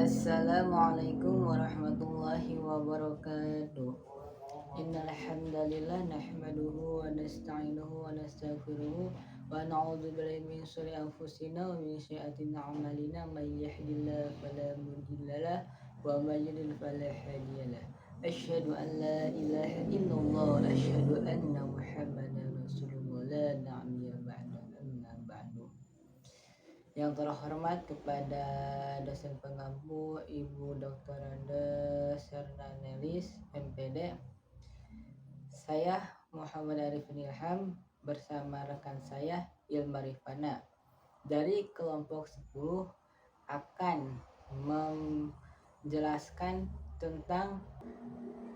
Assalamualaikum warahmatullahi wabarakatuh. Innal hamdalillah nahmaduhu wa nasta'inuhu wa nastaghfiruhu wa na'udzu billahi min shururi anfusina wa min sayyiati a'malina may yahdihillahu fala mudhillalah wa may yudlil fala hadiyalah. Asyhadu an la ilaha illallah wa asyhadu anna Muhammadan rasulullah la na'biya ba'da amma ba'du. Yang terhormat kepada dosen pengampu Ibu Dr. Anda Sernanelis MPD. Saya Muhammad Arifin Ilham bersama rekan saya Ilma Rifana dari kelompok 10 akan menjelaskan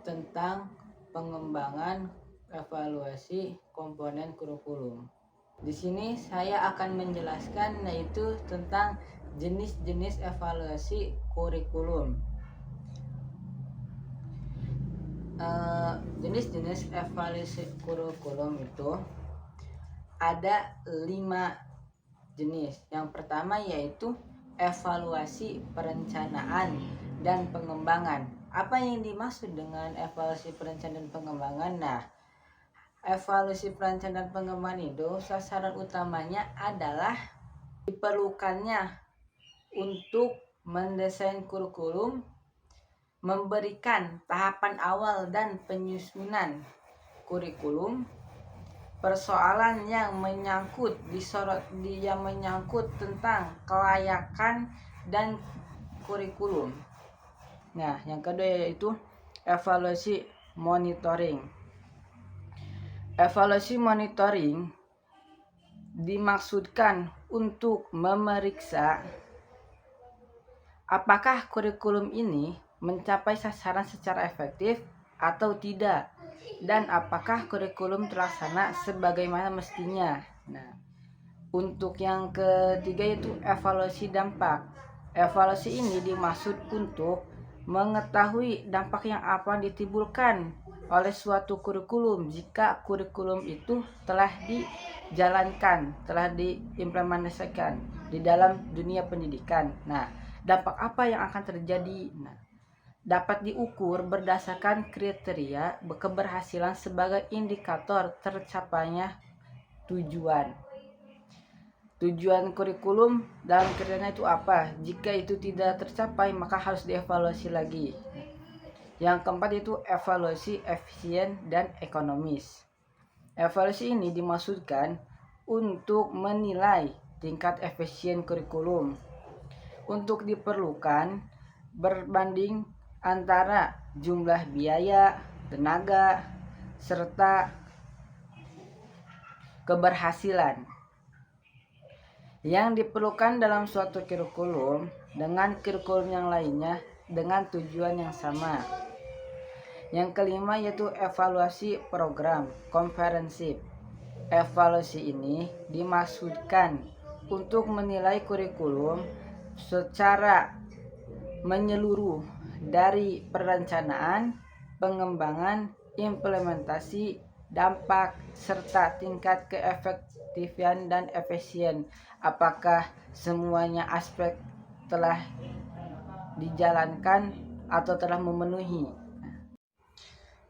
tentang pengembangan evaluasi komponen kurikulum. Di sini saya akan menjelaskan yaitu tentang jenis-jenis evaluasi kurikulum. Jenis-jenis evaluasi kurikulum itu ada 5 jenis. Yang pertama yaitu evaluasi perencanaan dan pengembangan. Apa yang dimaksud dengan evaluasi perencanaan dan pengembangan? Nah, evaluasi perencanaan pengembangan itu sasaran utamanya adalah diperlukannya untuk mendesain kurikulum, memberikan tahapan awal dan penyusunan kurikulum, persoalan yang menyangkut tentang kelayakan dan kurikulum. Nah, yang kedua yaitu evaluasi monitoring. Evaluasi monitoring dimaksudkan untuk memeriksa apakah kurikulum ini mencapai sasaran secara efektif atau tidak, dan apakah kurikulum terlaksana sebagaimana mestinya. Nah, untuk yang ketiga yaitu evaluasi dampak. Evaluasi ini dimaksud untuk mengetahui dampak yang akan ditimbulkan oleh suatu kurikulum jika kurikulum itu telah dijalankan, telah diimplementasikan di dalam dunia pendidikan. Nah, dampak apa yang akan terjadi? Nah, dapat diukur berdasarkan kriteria keberhasilan sebagai indikator tercapainya tujuan kurikulum dalam kriteria itu apa? Jika itu tidak tercapai, maka harus dievaluasi lagi. Yang keempat itu evaluasi efisien dan ekonomis. Evaluasi ini dimaksudkan untuk menilai tingkat efisien kurikulum. Untuk diperlukan berbanding antara jumlah biaya, tenaga, serta keberhasilan yang diperlukan dalam suatu kurikulum dengan kurikulum yang lainnya dengan tujuan yang sama. Yang kelima yaitu evaluasi program komprehensif. Evaluasi ini dimaksudkan untuk menilai kurikulum secara menyeluruh dari perencanaan, pengembangan, implementasi, dampak, serta tingkat keefektifan dan efisien. Apakah semuanya aspek telah dijalankan atau telah memenuhi?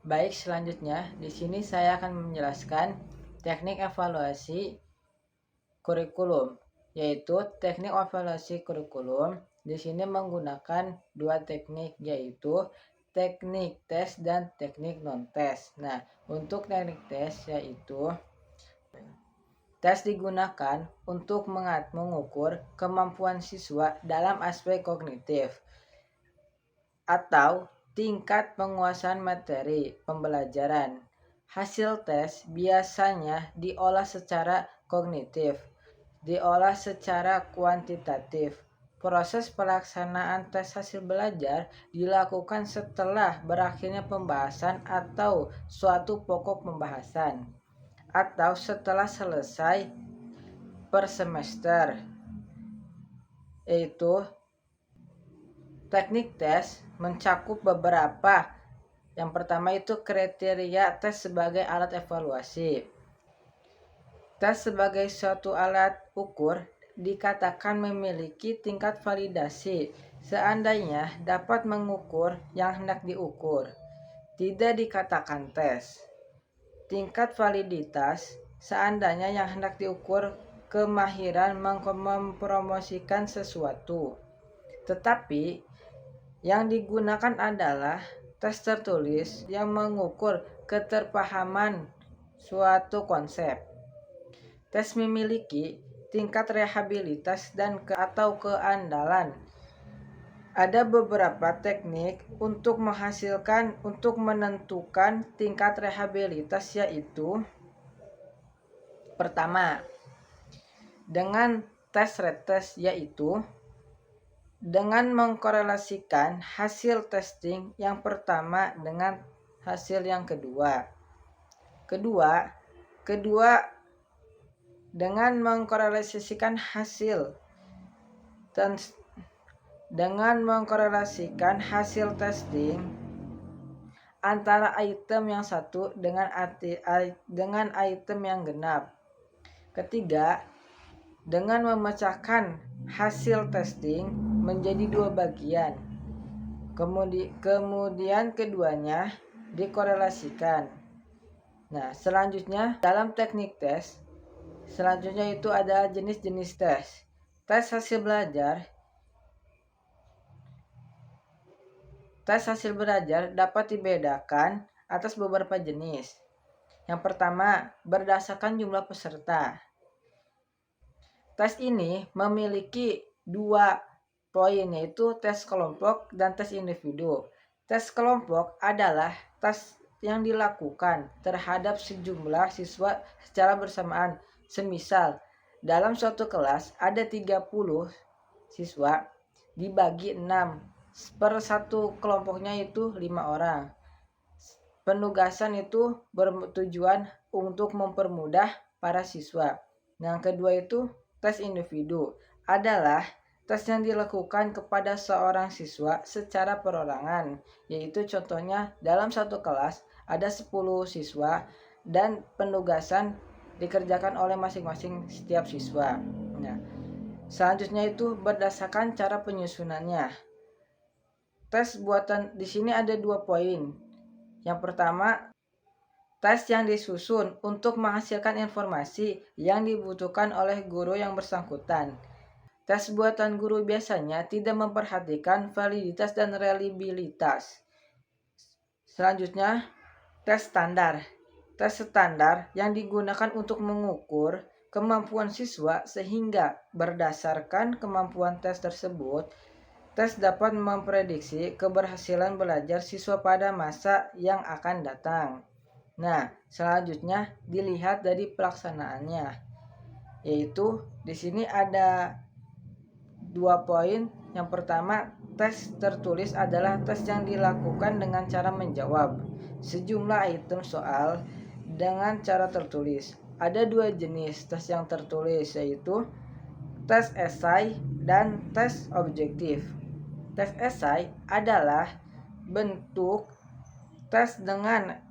Baik, selanjutnya di sini saya akan menjelaskan teknik evaluasi kurikulum, yaitu teknik evaluasi kurikulum di sini menggunakan 2 teknik, yaitu teknik tes dan teknik non tes. Nah, untuk teknik tes yaitu tes digunakan untuk mengukur kemampuan siswa dalam aspek kognitif atau tingkat penguasaan materi pembelajaran. Hasil tes biasanya diolah secara kognitif, diolah secara kuantitatif. Proses pelaksanaan tes hasil belajar dilakukan setelah berakhirnya pembahasan atau suatu pokok pembahasan, atau setelah selesai per semester. Yaitu teknik tes mencakup beberapa. Yang pertama itu kriteria tes sebagai alat evaluasi. Tes sebagai suatu alat ukur dikatakan memiliki tingkat validasi Seandainya dapat mengukur yang hendak diukur, tidak dikatakan tes. Tingkat validitas seandainya yang hendak diukur kemahiran mempromosikan sesuatu. Tetapi yang digunakan adalah tes tertulis yang mengukur keterpahaman suatu konsep. Tes memiliki tingkat rehabilitas dan atau keandalan. Ada beberapa teknik untuk menentukan tingkat rehabilitas, yaitu pertama, dengan tes retest, yaitu dengan mengkorelasikan hasil testing yang pertama dengan hasil yang kedua. Kedua, dengan mengkorelasikan hasil testing antara item yang satu dengan item yang genap. Ketiga, dengan memecahkan hasil testing menjadi dua bagian. Kemudian keduanya dikorelasikan. Nah, selanjutnya dalam teknik tes, selanjutnya itu ada jenis-jenis tes. Tes hasil belajar. Tes hasil belajar dapat dibedakan atas beberapa jenis. Yang pertama, berdasarkan jumlah peserta. Tes ini memiliki dua poin, yaitu tes kelompok dan tes individu. Tes kelompok adalah tes yang dilakukan terhadap sejumlah siswa secara bersamaan. Semisal, dalam suatu kelas ada 30 siswa, dibagi 6. Per satu kelompoknya itu 5 orang. Penugasan itu bertujuan untuk mempermudah para siswa. Yang kedua itu tes individu adalah tes yang dilakukan kepada seorang siswa secara perorangan, yaitu contohnya dalam satu kelas ada 10 siswa dan penugasan dikerjakan oleh masing-masing setiap siswa. Nah, selanjutnya itu berdasarkan cara penyusunannya. Tes buatan di sini ada 2 poin. Yang pertama, tes yang disusun untuk menghasilkan informasi yang dibutuhkan oleh guru yang bersangkutan. Tes buatan guru biasanya tidak memperhatikan validitas dan reliabilitas. Selanjutnya, tes standar. Tes standar yang digunakan untuk mengukur kemampuan siswa, sehingga berdasarkan kemampuan tes tersebut, tes dapat memprediksi keberhasilan belajar siswa pada masa yang akan datang. Nah, selanjutnya dilihat dari pelaksanaannya, yaitu di sini ada 2 poin. Yang pertama, tes tertulis adalah tes yang dilakukan dengan cara menjawab sejumlah item soal dengan cara tertulis. Ada 2 jenis tes yang tertulis, yaitu tes esai dan tes objektif. Tes esai adalah bentuk tes dengan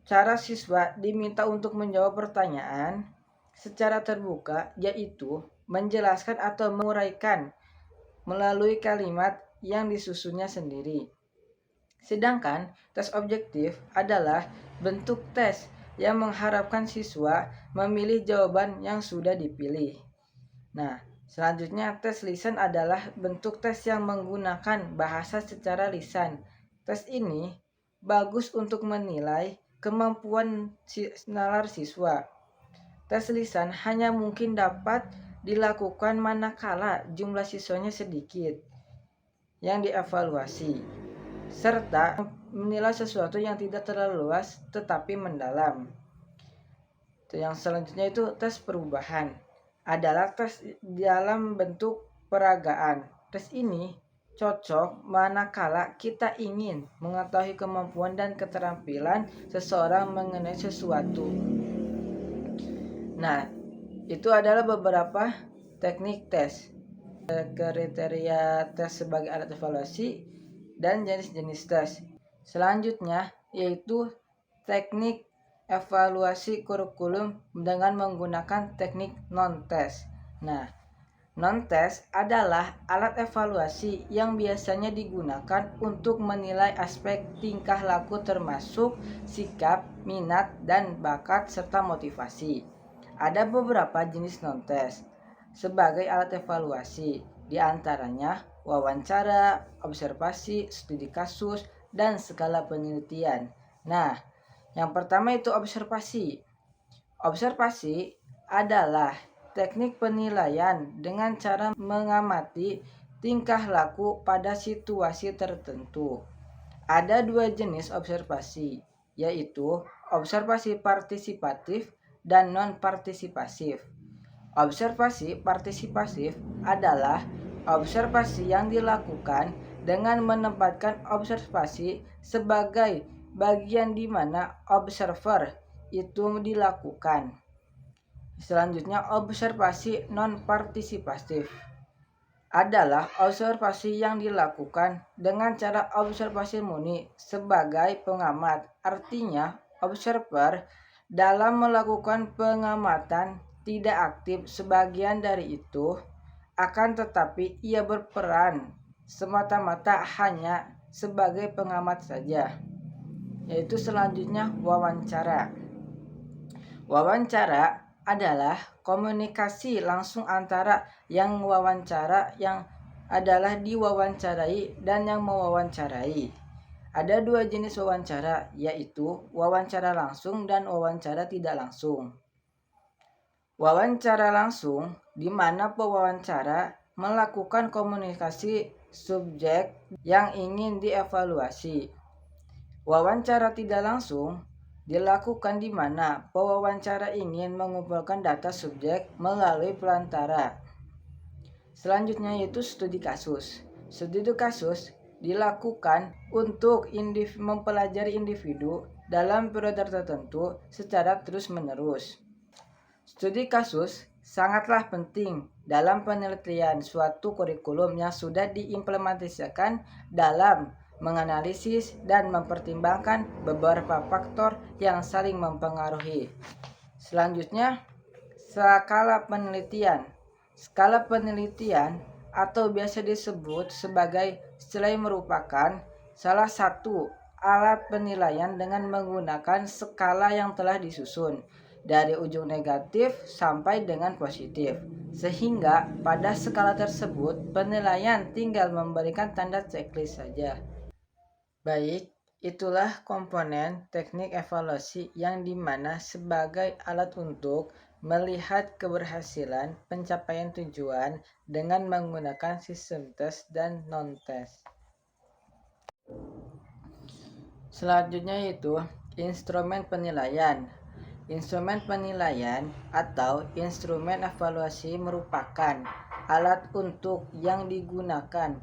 cara siswa diminta untuk menjawab pertanyaan secara terbuka, yaitu menjelaskan atau menguraikan melalui kalimat yang disusunnya sendiri. Sedangkan tes objektif adalah bentuk tes yang mengharapkan siswa memilih jawaban yang sudah dipilih. Nah, selanjutnya tes lisan adalah bentuk tes yang menggunakan bahasa secara lisan. Tes ini bagus untuk menilai kemampuan nalar siswa. Tes lisan hanya mungkin dapat dilakukan manakala jumlah siswanya sedikit yang dievaluasi, serta menilai sesuatu yang tidak terlalu luas tetapi mendalam. Yang selanjutnya itu tes perubahan adalah tes dalam bentuk peragaan. Tes ini cocok manakala kita ingin mengetahui kemampuan dan keterampilan seseorang mengenai sesuatu. Nah, itu adalah beberapa teknik tes, kriteria tes sebagai alat evaluasi, dan jenis-jenis tes. Selanjutnya yaitu teknik evaluasi kurikulum dengan menggunakan teknik non-tes. Nah, Non-tes adalah alat evaluasi yang biasanya digunakan untuk menilai aspek tingkah laku termasuk sikap, minat, dan bakat serta motivasi. Ada beberapa jenis non-tes sebagai alat evaluasi, di antaranya wawancara, observasi, studi kasus, dan skala penelitian. Nah, yang pertama itu observasi. Observasi adalah teknik penilaian dengan cara mengamati tingkah laku pada situasi tertentu. Ada dua jenis observasi, yaitu observasi partisipatif dan non-partisipatif. Observasi partisipatif adalah observasi yang dilakukan dengan menempatkan observasi sebagai bagian di mana observer itu dilakukan. Selanjutnya, observasi non-partisipatif adalah observasi yang dilakukan dengan cara observasi murni sebagai pengamat. Artinya, observer dalam melakukan pengamatan tidak aktif sebagian dari itu, akan tetapi ia berperan semata-mata hanya sebagai pengamat saja. Yaitu selanjutnya wawancara. Wawancara adalah komunikasi langsung antara yang wawancara yang adalah diwawancarai dan yang mewawancarai. Ada dua jenis wawancara, yaitu wawancara langsung dan wawancara tidak langsung. Wawancara langsung di mana pewawancara melakukan komunikasi subjek yang ingin dievaluasi. Wawancara tidak langsung dilakukan di mana pewawancara ingin mengumpulkan data subjek melalui perantara. Selanjutnya yaitu studi kasus. Studi kasus dilakukan untuk mempelajari individu dalam periode tertentu secara terus-menerus. Studi kasus sangatlah penting dalam penelitian suatu kurikulum yang sudah diimplementasikan dalam menganalisis dan mempertimbangkan beberapa faktor yang saling mempengaruhi. Selanjutnya, skala penelitian. Skala penelitian atau biasa disebut sebagai SLAI merupakan salah satu alat penilaian dengan menggunakan skala yang telah disusun dari ujung negatif sampai dengan positif. Sehingga pada skala tersebut penilaian tinggal memberikan tanda checklist saja. Baik, itulah komponen teknik evaluasi yang dimana sebagai alat untuk melihat keberhasilan pencapaian tujuan dengan menggunakan sistem tes dan non-tes. Selanjutnya yaitu instrumen penilaian. Instrumen penilaian atau instrumen evaluasi merupakan alat yang digunakan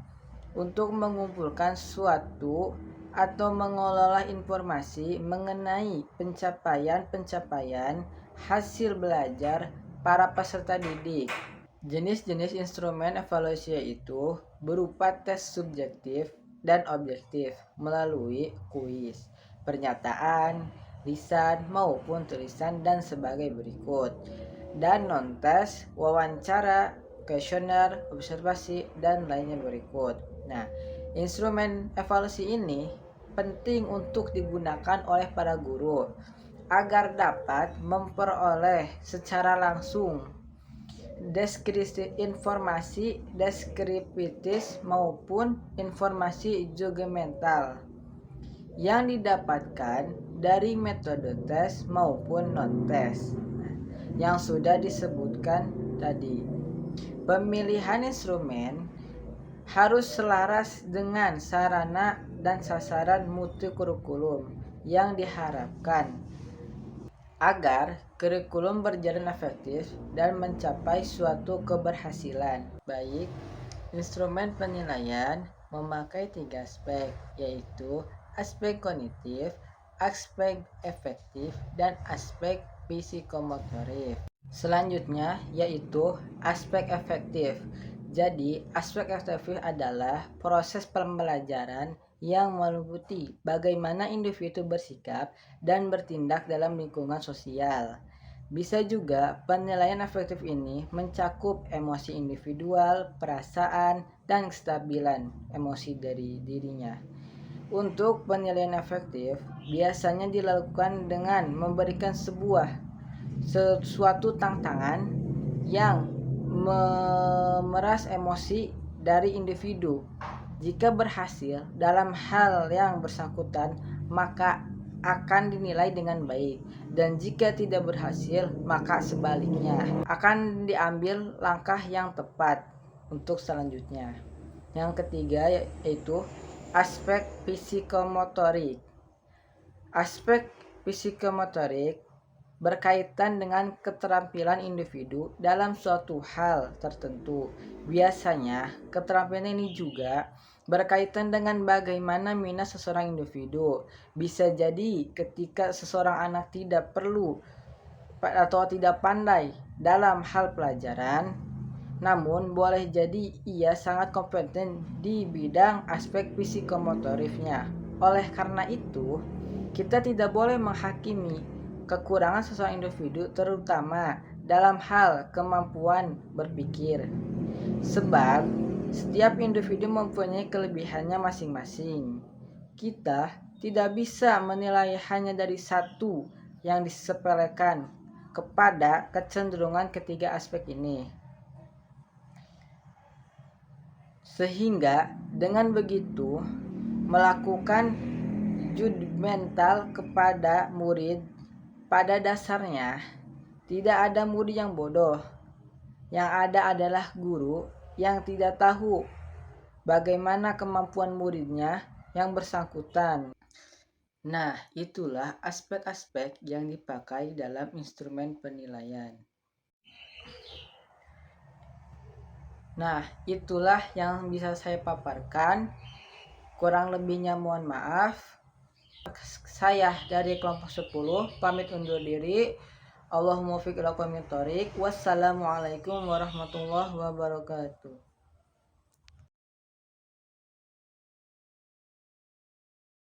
untuk mengumpulkan suatu atau mengelola informasi mengenai pencapaian-pencapaian hasil belajar para peserta didik. Jenis-jenis instrumen evaluasi yaitu berupa tes subjektif dan objektif melalui kuis, pernyataan, lisan maupun tulisan dan sebagai berikut. Dan non-tes, wawancara, kuesioner, observasi, dan lainnya berikut. Nah, instrumen evaluasi ini penting untuk digunakan oleh para guru agar dapat memperoleh secara langsung informasi deskriptif maupun informasi judgmental yang didapatkan dari metode tes maupun non-tes yang sudah disebutkan tadi. Pemilihan instrumen harus selaras dengan sarana dan sasaran mutu kurikulum yang diharapkan agar kurikulum berjalan efektif dan mencapai suatu keberhasilan. Baik, instrumen penilaian memakai 3 aspek, yaitu aspek kognitif, aspek efektif, dan aspek psikomotorik. Selanjutnya yaitu aspek efektif. Jadi, aspek efektif adalah proses pembelajaran yang meliputi bagaimana individu bersikap dan bertindak dalam lingkungan sosial. Bisa juga penilaian efektif ini mencakup emosi individual, perasaan, dan kestabilan emosi dari dirinya. Untuk penilaian efektif, biasanya dilakukan dengan memberikan sesuatu tantangan yang memeras emosi dari individu. Jika berhasil dalam hal yang bersangkutan, maka akan dinilai dengan baik, dan jika tidak berhasil, maka sebaliknya akan diambil langkah yang tepat untuk selanjutnya. Yang ketiga yaitu aspek psikomotorik. Aspek psikomotorik berkaitan dengan keterampilan individu dalam suatu hal tertentu. Biasanya, keterampilan ini juga berkaitan dengan bagaimana minat seseorang individu. Bisa jadi ketika seseorang anak tidak perlu atau tidak pandai dalam hal pelajaran, namun boleh jadi ia sangat kompeten di bidang aspek psikomotoriknya. Oleh karena itu, kita tidak boleh menghakimi kekurangan seseorang individu terutama dalam hal kemampuan berpikir. Sebab setiap individu mempunyai kelebihannya masing-masing. Kita tidak bisa menilai hanya dari satu yang disepelekan kepada kecenderungan ketiga aspek ini. Sehingga dengan begitu melakukan judgmental kepada murid, pada dasarnya tidak ada murid yang bodoh. Yang ada adalah guru yang tidak tahu bagaimana kemampuan muridnya yang bersangkutan. Nah, itulah aspek-aspek yang dipakai dalam instrumen penilaian. Nah, itulah yang bisa saya paparkan. Kurang lebihnya mohon maaf. Saya dari kelompok 10 pamit undur diri. Allahumma fiq ila qawmit thoriq. Wassalamualaikum warahmatullahi wabarakatuh.